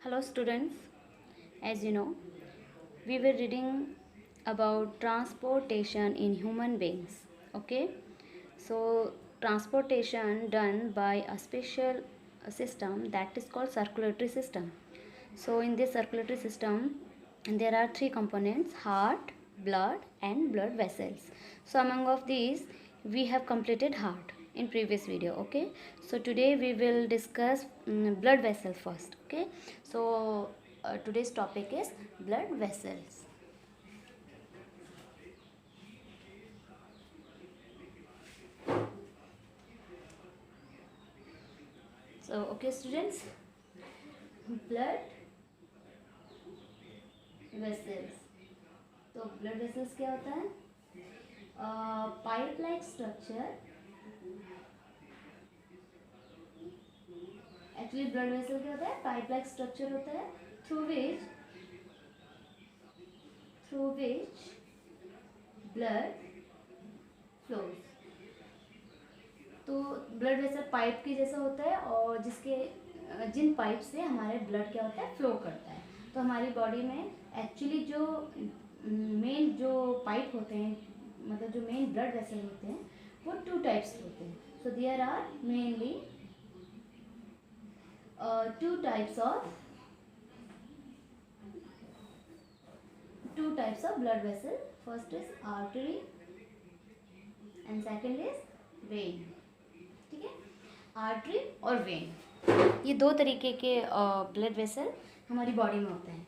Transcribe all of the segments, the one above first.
Hello students, as you know, we were reading about transportation in human beings. Okay, so transportation done by a special system that is called circulatory system. So in this circulatory system, there are three components: heart, blood, and blood vessels. So among of these, we have completed heart in previous video. Okay, so today we will discuss blood vessel first. Okay, so today's topic is blood vessels. So okay students, blood vessels. तो blood vessels क्या होता है? Pipe like structure. Actually blood vessel क्या होता है? Pipe like structure होता है through which blood flows. तो ब्लड वेसल पाइप की जैसा होता है और जिन पाइप से हमारे ब्लड क्या होता है, फ्लो करता है. तो हमारी बॉडी में एक्चुअली जो मेन जो पाइप होते हैं, मतलब जो मेन ब्लड वेसल होते हैं, वो टू टाइप्स होते हैं. So there are mainly two types of blood vessel. First is artery and second is vein. ठीक है, आर्टरी और वेन, ये दो तरीके के ब्लड वेसल हमारी बॉडी में होते हैं.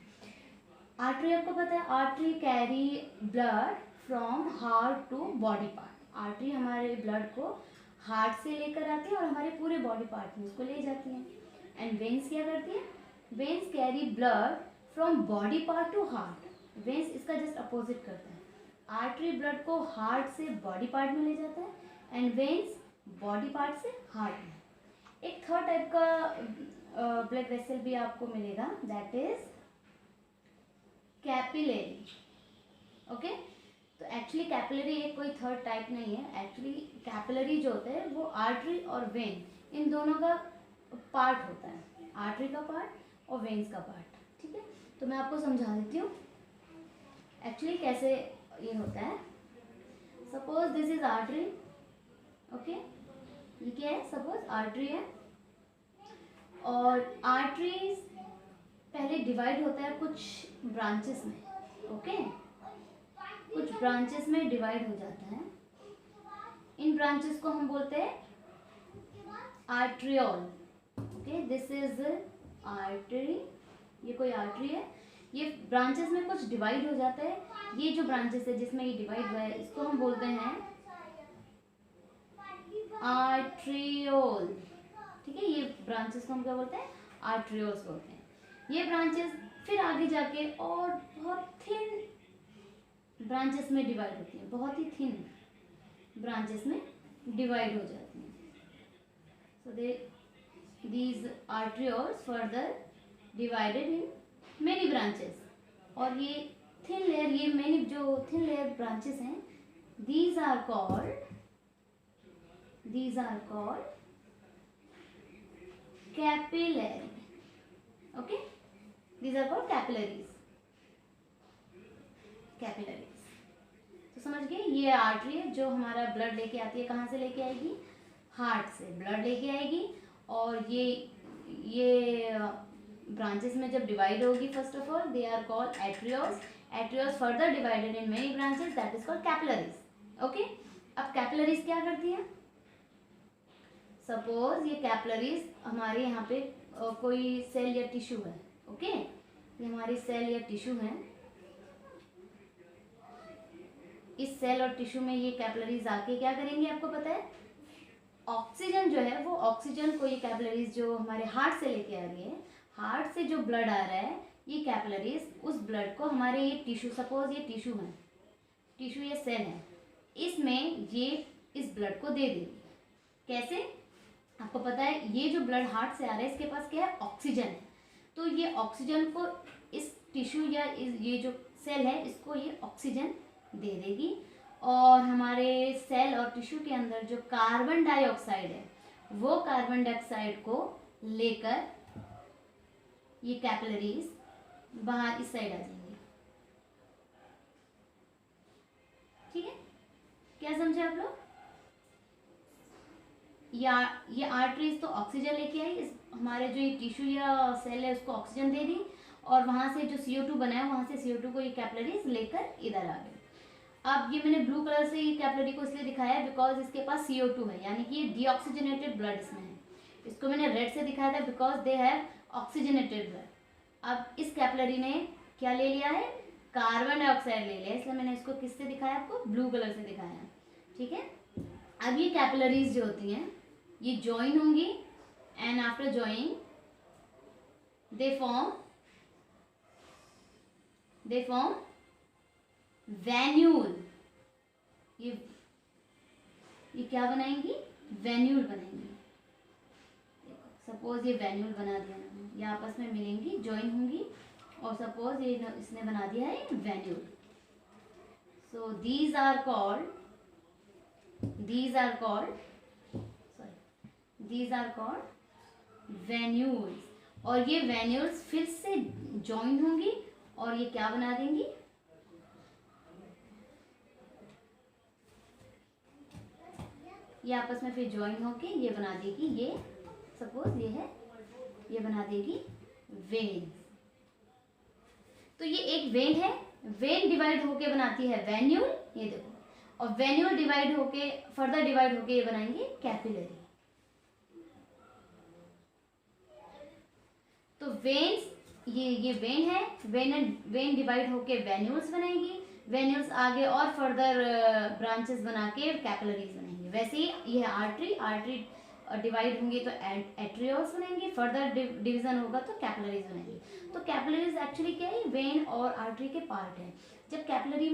आर्टरी आपको पता है, artery carry blood from heart to body part. Artery हमारे ब्लड को हार्ट से लेकर आती है और हमारे पूरे बॉडी पार्ट में उसको ले जाती है. एंड वेन्स क्या करती है? Veins carry blood from body part to heart. Veins इसका जस्ट अपोजिट करता है. आर्टरी ब्लड को हार्ट से बॉडी पार्ट में ले जाता है एंड वेन्स बॉडी पार्ट से हार्ट में. एक थर्ड टाइप का ब्लड वेसल भी आपको मिलेगा, दैट इज कैपिलरी. ओके, तो एक्चुअली कैपिलरी एक कोई थर्ड टाइप नहीं है. एक्चुअली कैपिलरी जो होता है वो आर्टरी और वेन इन दोनों का पार्ट होता है. आर्टरी का पार्ट और वेन्स का पार्ट. ठीक है, तो मैं आपको समझा देती हूँ एक्चुअली कैसे ये होता है. Suppose this is artery. Okay, ये क्या है? सपोज आर्टरी है और आर्टरीज पहले डिवाइड होता है कुछ ब्रांचेस में. ओके, कुछ ब्रांचेस में डिवाइड हो जाता है. इन ब्रांचेस को हम बोलते हैं arteriole. Okay, this is artery. ये कोई आर्टरी है, ये ब्रांचेस में कुछ डिवाइड हो जाता है. ये जो ब्रांचेस है जिसमें ये डिवाइड हुआ है, इसको हम बोलते हैं आर्ट्रियोल. ठीक है, ये ब्रांचेस को हम क्या बोलते हैं? आर्ट्रियोल्स बोलते हैं. ये ब्रांचेस फिर आगे जाके और बहुत थिन ब्रांचेस में डिवाइड होती हैं. बहुत ही थिन ब्रांचेस में डिवाइड हो जाती हैं. सो these arterioles further divided in many branches. और ये थिन लेयर, ये मेनी जो थिन लेयर ब्रांचेस हैं, these are called capillary. okay, these are called capillaries. तो समझ गए, ये आर्टरी है जो हमारा ब्लड लेके आती है. कहाँ से लेके आएगी? हार्ट से ब्लड लेके आएगी. और ये ब्रांचेस में जब डिवाइड होगी, first of all they are called arterioles. Arterioles further divided in many branches, that is called capillaries. Okay, अब कैपिलरीज क्या करती है? सपोज ये कैपिलरीज हमारे यहाँ पे कोई सेल या टिश्यू है. ओके, ये हमारी सेल या टिश्यू है. इस सेल और टिश्यू में ये कैपिलरीज आके क्या करेंगे? आपको पता है, ऑक्सीजन जो है वो ऑक्सीजन को ये कैपिलरीज जो हमारे हार्ट से लेके आ रही है, हार्ट से जो ब्लड आ रहा है, ये कैपिलरीज उस ब्लड को हमारे ये टिश्यू, सपोज ये टिश्यू है, टिश्यू ये सेल है, इसमें ये इस ब्लड को दे देगी. कैसे? आपको पता है ये जो ब्लड हार्ट से आ रहा है इसके पास क्या है? ऑक्सीजन है. तो ये ऑक्सीजन को इस टिश्यू या ये जो सेल है इसको ये ऑक्सीजन दे देगी. और हमारे सेल और टिश्यू के अंदर जो कार्बन डाइऑक्साइड है, वो कार्बन डाइऑक्साइड को लेकर ये कैपिलरीज बाहर इस साइड आ जाएंगे। ठीक है, क्या समझे आप लोग? या ये आर्टरीज तो ऑक्सीजन लेके आई, इस हमारे जो ये टिश्यू या सेल है उसको ऑक्सीजन दे दी, और वहां से जो CO2 बना है वहां से CO2 को ये कैपिलरीज लेकर इधर आ गए। अब ये मैंने ब्लू कलर से ये कैपिलरी को इसलिए दिखाया है बिकॉज इसके पास CO2 है, यानी कि ये डीऑक्सीजनेटेड ब्लड इसमें है। इसको मैंने रेड से दिखाया था because they have oxygenated blood. अब इस कैपिलरी ने क्या ले लिया है? कार्बन डाइऑक्साइड ले लिया, इसलिए मैंने इसको किससे दिखाया? आपको ब्लू कलर से दिखाया। ठीक है, अब ये कैपिलरीज जो होती हैं ये ज्वाइन होंगी, and after joining they form venule. ये क्या बनाएंगी? वेन्यूल बनाएंगी। सपोज ये वेन्यूल बना दिया मैंने, ये आपस में मिलेंगी, ज्वाइन होंगी, और सपोज ये इसने बना दिया है venule. So these are called venules. और ये वेन्यूल्स फिर से ज्वाइन होंगी और ये क्या बना देंगी? ये आपस में फिर ज्वाइन होके ये बना देगी, ये सपोज ये है, ये बना देगी वेन। तो ये एक वेन है, वेन डिवाइड होके बनाती है वेन्यूल, ये देखो, और वेन्यूल डिवाइड होके फर्दर डिवाइड होके ये बनाएंगे कैपिलरी। तो वेन्स, ये वेन है, वेन डिवाइड होके वेन्यूल्स बनाएंगी, वेन्यूल्स आगे और फर्दर ब्रांचेस बना के कैपिलरीज बनाएंगे। वैसे ही ये आर्टरी डिवाइड होंगी तो एट्रियोल्स बनेंगे, फर्दर डिवीजन होगा तो कैपिलरीज बनेंगी। तो कैपिलरीज एक्चुअली क्या है? वेन और आर्टरी के पार्ट है। जब कैपिलरी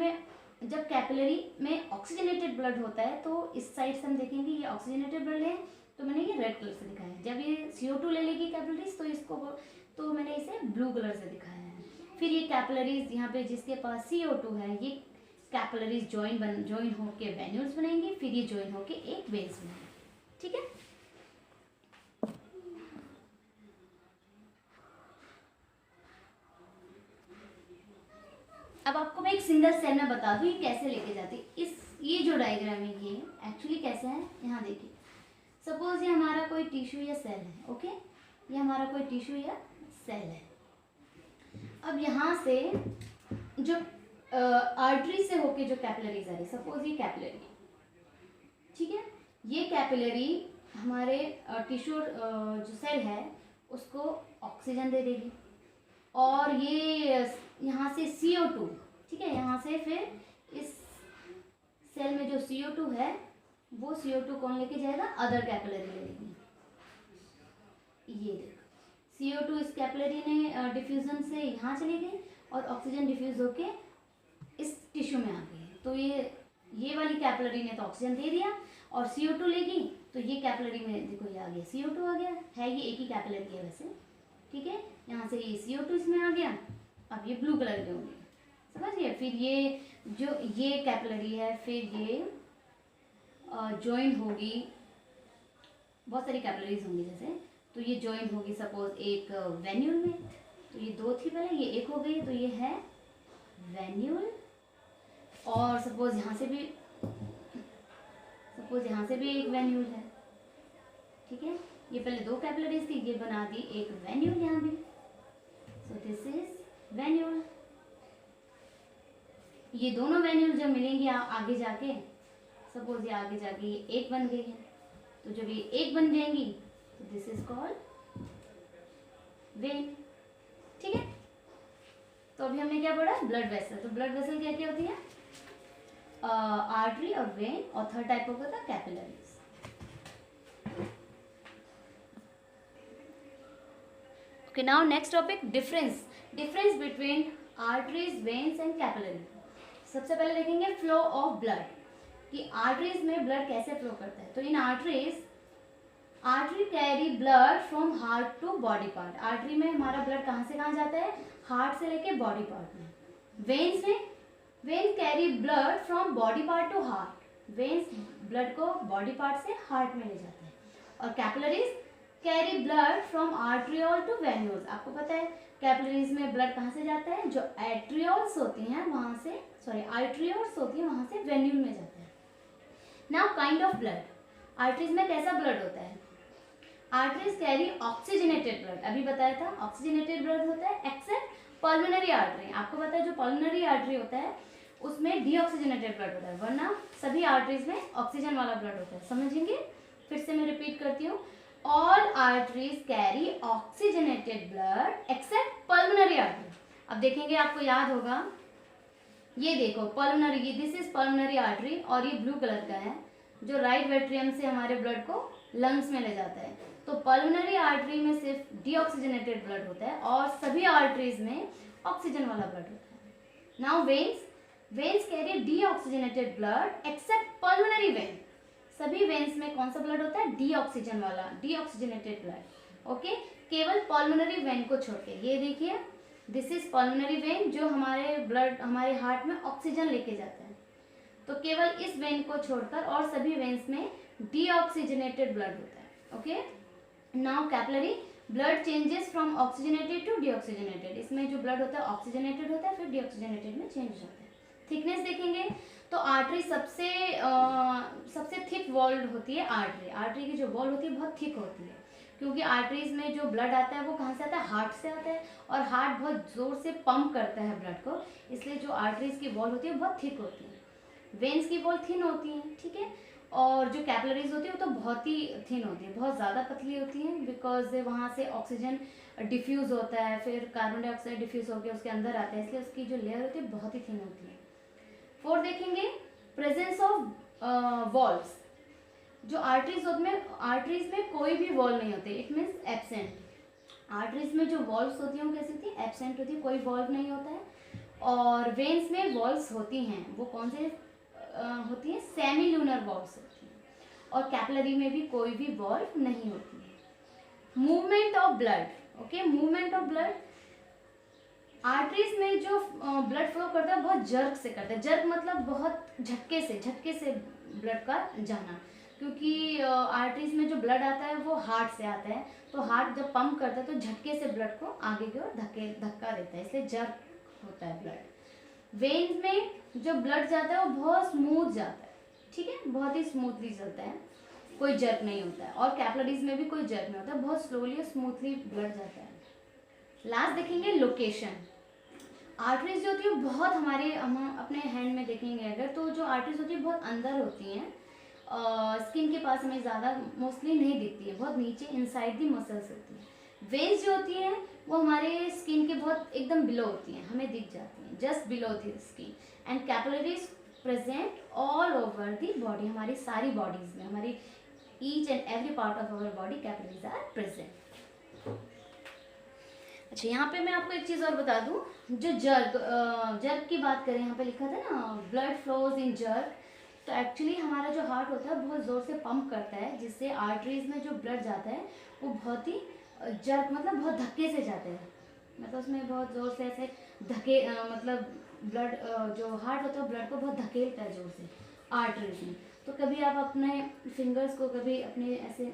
में ऑक्सीजनेटेड ब्लड होता है तो इस साइड से हम देखेंगे ये ऑक्सीजनेटेड ब्लड है, तो मैंने ये रेड कलर से दिखाया। जब ये CO2 ले लेगी कैपिलरीज तो मैंने इसे ब्लू कलर से दिखाया है। फिर ये कैपिलरीज यहाँ पे जिसके पास CO2 है, ये कैपिलरीज ज्वाइन होके वेन्यूल्स बनाएंगी, फिर ये ज्वाइन होके एक वेन्स बनाएंगे। ठीक है, अब आपको मैं एक सिंगल सेल में बता दूं ये कैसे लेके जाती। ये जो डायग्राम है ये एक्चुअली कैसा है, यहाँ देखिए। सपोज ये हमारा कोई टिश्यू या सेल है, ओके, ये हमारा कोई टिश्यू या सेल है। अब यहाँ से जो आर्टरी से होके जो कैपिलरीज आ रही, सपोज ये कैपिलरी, ठीक है, ये कैपिलरी हमारे टिश्यू जो सेल है उसको ऑक्सीजन दे देगी, और ये यहाँ से CO2, ठीक है, यहाँ से फिर इस सेल में जो CO2 है वो CO2 कौन लेके जाएगा? अदर कैपिलरी ले लेगी। ये देखो CO2 इस कैपिलरी ने डिफ्यूजन से यहाँ चली गई और ऑक्सीजन डिफ्यूज होके इस टिश्यू में आ गई। तो ये वाली कैपिलरी ने तो ऑक्सीजन दे दिया और CO2 लेगी, तो ये कैपिलरी में देखो ये आ गया, CO2 आ गया है, ये एक ही कैपिलरी है वैसे, ठीक है। यहाँ से ये CO2 इसमें आ गया, अब ये ब्लू कलर के होंगे, समझिए। फिर ये जो ये कैपिलरी है, फिर ये ज्वाइन होगी, बहुत सारी कैपिलरीज होंगी जैसे, तो ये ज्वाइन होगी सपोज एक वेन्यूल में, तो ये दो थी पहले, ये एक हो गई, तो ये है वेन्यूल। और सपोज यहाँ से भी एक वेन्यूल है, ठीक है, ये पहले दो कैपिलरीज थी, ये बना दी एक वेन्यूल यहाँ भी, सो दिस इज वेन्यूल। ये दोनों वेन्यूल जब मिलेंगे आगे जाके, सपोज ये आगे जाके ये एक बन गई है, तो जब ये एक बन जाएंगी तो दिस इज कॉल्ड वेन, ठीक है। तो अभी हमने क्या पढ़ा? Blood vessel. तो ब्लड वेसल क्या क्या होती है? आर्टरी और वेन, और थर्ड टाइप होगा था capillaries. Okay, now next topic, difference between arteries, veins and capillary. सबसे पहले देखेंगे फ्लो ऑफ ब्लड, कि आर्टरीज में ब्लड कैसे फ्लो करता है। तो in artery carry blood from heart to body part. Artery में हमारा ब्लड कहाँ से कहाँ जाता है? हार्ट से लेके बॉडी पार्ट में। Vein carry blood from body part to heart. Veins blood को बॉडी पार्ट से हार्ट में ले जाते हैं। और capillaries carry blood from arteriole to venules. आपको पता है कैपिलरीज में ब्लड कहाँ से जाता है, जो एट्रियोल्स होती हैं वहाँ से, सॉरी आर्ट्रियोल्स होती हैं वहाँ से वेन्यूल में जाता है। Now kind of blood, arteries में कैसा ब्लड होता है, आर्टरीज कैरी ऑक्सीजनेटेड ब्लड, अभी बताया था ऑक्सीजनेटेड ब्लड होता है एक्सेप्ट पल्मोनरी आर्टरी। आपको पता है जो पल्मोनरी आर्टरी होता है उसमें डीऑक्सीजनेटेड ब्लड होता है, वरना सभी आर्टरीज में ऑक्सीजन वाला ब्लड होता है। समझेंगे, फिर से मैं रिपीट करती हूँ, all arteries carry oxygenated blood accept pulmonary artery. अब देखेंगे आपको याद होगा, ये देखो pulmonary, this is pulmonary artery और ये ब्लू कलर का है जो राइट वेट्रियम से हमारे ब्लड को लंग्स में ले जाता है। तो पल्मोनरी आर्टरी में सिर्फ डीऑक्सीजनेटेड ब्लड होता है और सभी आर्टरीज में ऑक्सीजन वाला ब्लड होता है। Now veins, veins carry deoxygenated blood accept pulmonary vein. सभी वेन्स में कौन सा ब्लड होता है, डीऑक्सीजन वाला, डीऑक्सीजनेटेड ब्लड। ओके, केवल पल्मोनरी वेन को छोड़ के। ये देखिए दिस इज पल्मोनरी वेन जो हमारे ब्लड, हमारे हार्ट में ऑक्सीजन लेके जाता है। तो केवल इस वेन को छोड़कर और सभी वेन्स में डीऑक्सीजनेटेड ब्लड होता है। Okay, now capillary blood changes from oxygenated to deoxygenated. इसमें जो ब्लड होता है ऑक्सीजनेटेड होता है, फिर डीऑक्सीजनेटेड में चेंज हो जाता है। थिकनेस देखेंगे तो आर्टरी सबसे थिक वॉल्ड होती है। आर्टरी की जो वॉल होती है बहुत थिक होती है, क्योंकि आर्टरीज में जो ब्लड आता है वो कहाँ से आता है, हार्ट से आता है, और हार्ट बहुत जोर से पंप करता है ब्लड को, इसलिए जो आर्टरीज की वॉल होती है बहुत थिक होती है। वेन्स की वॉल थिन होती है, ठीक है, और जो कैपिलरीज होती है वो तो बहुत ही थिन होती है, बहुत ज़्यादा पतली होती हैं, बिकॉज वहाँ से ऑक्सीजन डिफ्यूज़ होता है, फिर कार्बन डाइऑक्साइड डिफ्यूज़ होकर उसके अंदर आता है, इसलिए उसकी जो लेयर होती है बहुत ही थिन होती है। फोर देखेंगे, प्रेजेंस ऑफ वॉल्व्स। जो आर्टरीज में, आर्टरीज में कोई भी वॉल नहीं होते, इट मीन्स एब्सेंट। आर्टरीज में जो वॉल्व्स होती हैं वो कैसी होती है, एब्सेंट होती है, कोई वॉल्व नहीं होता है। और वेन्स में वॉल्व्स होती हैं, वो कौन से होती है, सेमी लूनर वॉल्व्स होती हैं। और कैपिलरी में भी कोई भी वॉल्व नहीं होती है। Movement of blood, okay, movement of blood, arteries में जो ब्लड फ्लो करता है बहुत जर्क से करता है। जर्क मतलब बहुत झटके से ब्लड का जाना, क्योंकि आर्टरीज में जो ब्लड आता है वो हार्ट से आता है, तो हार्ट जब पंप करता है तो झटके से ब्लड को आगे की ओर धक्का देता है, इसलिए जर्क होता है ब्लड। वेन्स में जो ब्लड जाता है वो बहुत स्मूथ जाता है, ठीक है, बहुत ही स्मूथली चलता है, कोई जर्क नहीं होता है। और कैपिलरीज में भी कोई जर्क नहीं होता, बहुत स्लोली और स्मूथली ब्लड जाता है। लास्ट देखेंगे लोकेशन। आर्टरीज जो होती है बहुत हमारे, हम अपने हैंड में देखेंगे अगर, तो जो आर्टरीज होती है बहुत अंदर होती हैं, स्किन के पास हमें ज़्यादा मोस्टली नहीं दिखती है, बहुत नीचे इनसाइड दी मसल्स होती हैं। वेन्स जो होती हैं वो हमारे स्किन के बहुत एकदम बिलो होती हैं, हमें दिख जाती हैं, just below the skin. And capillaries present all over the body, हमारी सारी बॉडीज में, हमारी each and every part of our body capillaries are present. अच्छा, यहाँ पे मैं आपको एक चीज़ और बता दूँ, जो जर्क की बात करें, यहाँ पे लिखा था ना ब्लड फ्लोज इन जर्क, तो एक्चुअली हमारा जो हार्ट होता है बहुत ज़ोर से पंप करता है, जिससे आर्टरीज में जो ब्लड जाता है वो बहुत ही जर्क मतलब बहुत धक्के से जाते हैं, मतलब उसमें बहुत ज़ोर से ऐसे धक्के, मतलब ब्लड जो हार्ट होता है ब्लड को बहुत धकेलता है जोर से आर्टरीज में। तो कभी आप अपने फिंगर्स को कभी अपने ऐसे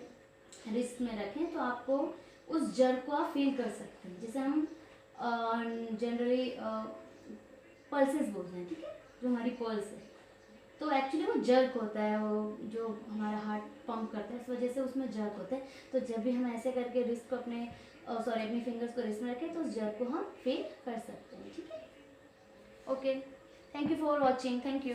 रिस्ट में रखें तो आपको उस जर्क को आप फील कर सकते हैं, जिसे हम जनरली पल्सेस बोलते हैं, ठीक है, जो हमारी पल्स है, तो एक्चुअली वो जर्क होता है, वो जो हमारा हार्ट पंप करता है इस वजह से उसमें जर्क होता है। तो जब भी हम ऐसे करके रिस्ट को अपने अपनी फिंगर्स को रिस्ट में रखें तो उस जर्क को हम फील कर सकते हैं, ठीक है। Okay, thank you for watching, thank you.